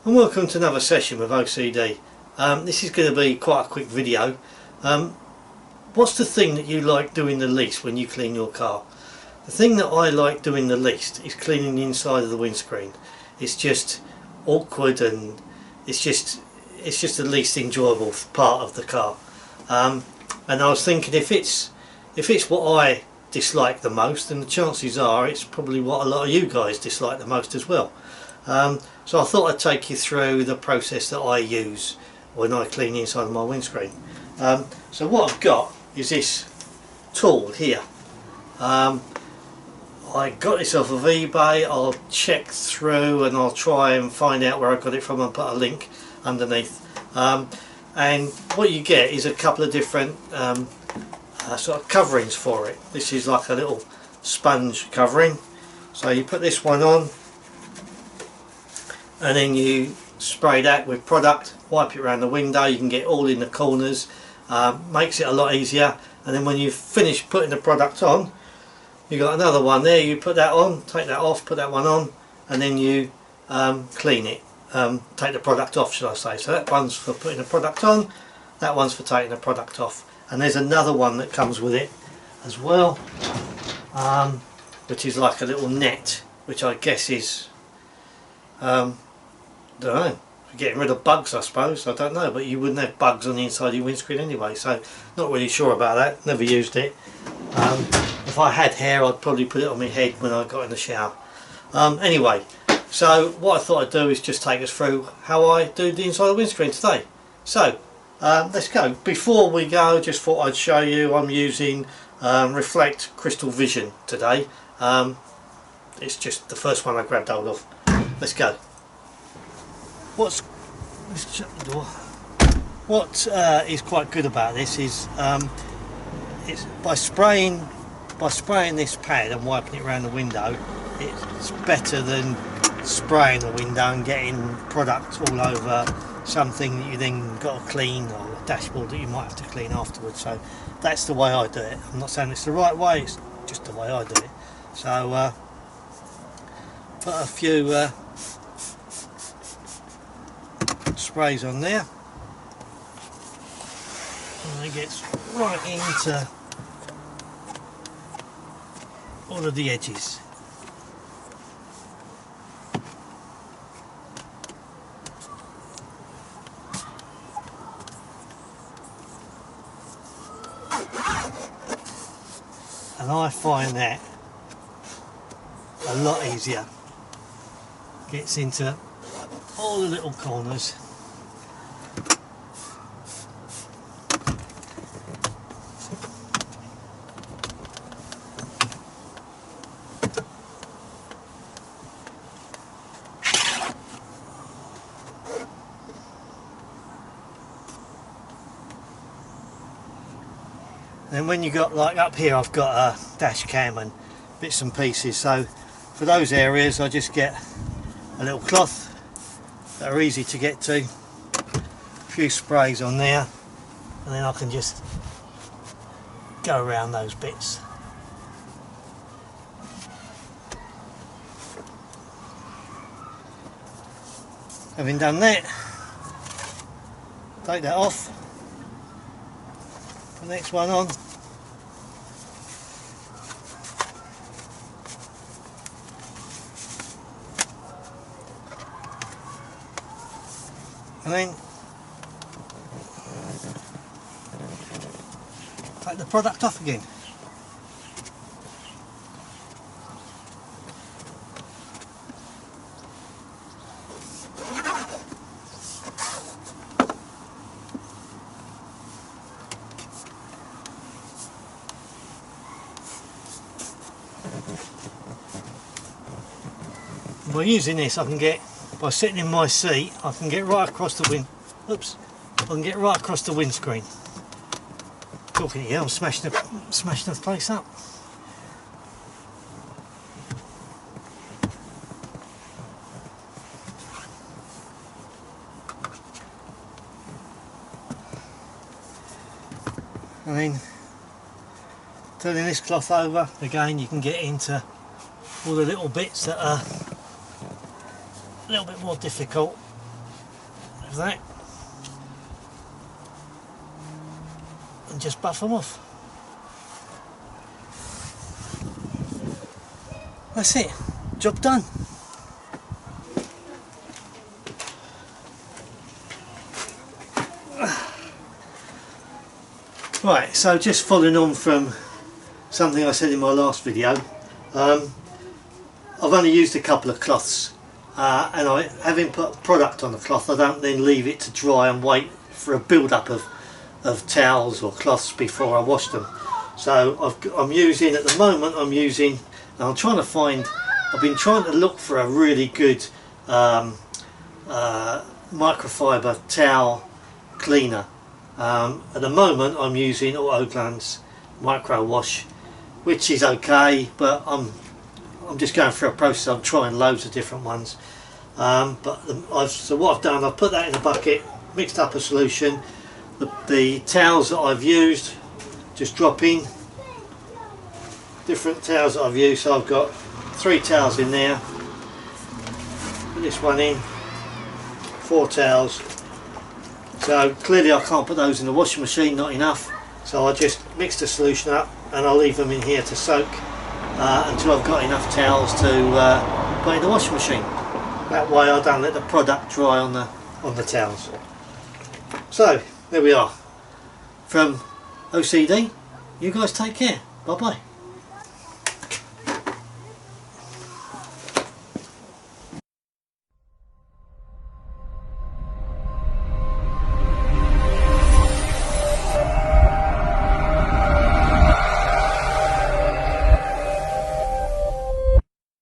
And welcome to another session with OCD. This is going to be quite a quick video. What's the thing that you like doing the least when you clean your car? The thing that I like doing the least is cleaning the inside of the windscreen. It's just awkward and it's just the least enjoyable part of the car. And I was thinking, if it's what I dislike the most, then the chances are it's probably what a lot of you guys dislike the most as well. So I thought I'd take you through the process that I use when I clean the inside of my windscreen. So what I've got is this tool here. I got this off of eBay. I'll check through and I'll try and find out where I got it from and put a link underneath. And what you get is a couple of different sort of coverings for it. This is like a little sponge covering. So you put this one on, and then you spray that with product, wipe it around the window. You can get all in the corners, makes it a lot easier. And then when you've finished putting the product on, you got another one there. You put that on, take that off, put that one on, and then you clean it. Take the product off, should I say. So that one's for putting the product on, that one's for taking the product off. And there's another one that comes with it as well, which is like a little net, which I guess is don't know, for getting rid of bugs, I suppose. I don't know, but you wouldn't have bugs on the inside of your windscreen anyway, so not really sure about that. Never used it. If I had hair, I'd probably put it on my head when I got in the shower. Anyway, so what I thought I'd do is just take us through how I do the inside of the windscreen today. So let's go. Before we go, just thought I'd show you I'm using Reflect Crystal Vision today. It's just the first one I grabbed hold of. Let's go. Let's shut the door. What is quite good about this is it's by spraying this pad and wiping it around the window. It's better than spraying the window and getting product all over something that you then got to clean, or a dashboard that you might have to clean afterwards. So that's the way I do it. I'm not saying it's the right way, it's just the way I do it. So put a few sprays on there, and it gets right into all of the edges. And I find that a lot easier. Gets into all the little corners. And when you got, like up here, I've got a dash cam and bits and pieces, so for those areas I just get a little cloth that are easy to get to, a few sprays on there, and then I can just go around those bits. Having done that, take that off, put the next one on. And then take the product off again. By using this, I can get, by sitting in my seat, I can get right across the I can get right across the windscreen. Talking here, I'm smashing the place up. And then turning this cloth over, again you can get into all the little bits that are a little bit more difficult. of that and just buff them off. That's it, job done. Right, so just following on from something I said in my last video, I've only used a couple of cloths, and having put product on the cloth, I don't then leave it to dry and wait for a build-up of towels or cloths before I wash them. So I'm using, at the moment I'm using, and I'm trying to find, I've been trying to look for a really good microfiber towel cleaner. At the moment I'm using Autoglan's micro wash, which is okay, but I'm just going through a process. I'm trying loads of different ones, so what I've done, I've put that in a bucket, mixed up a solution. The towels that I've used, just drop in different towels that I've used. So I've got 3 towels in there, put this one in, 4 towels. So clearly I can't put those in the washing machine, not enough, so I just mix the solution up and I'll leave them in here to soak until I've got enough towels to put in the washing machine. That way I don't let the product dry on the towels. So there we are. From OCD, you guys take care. Bye bye.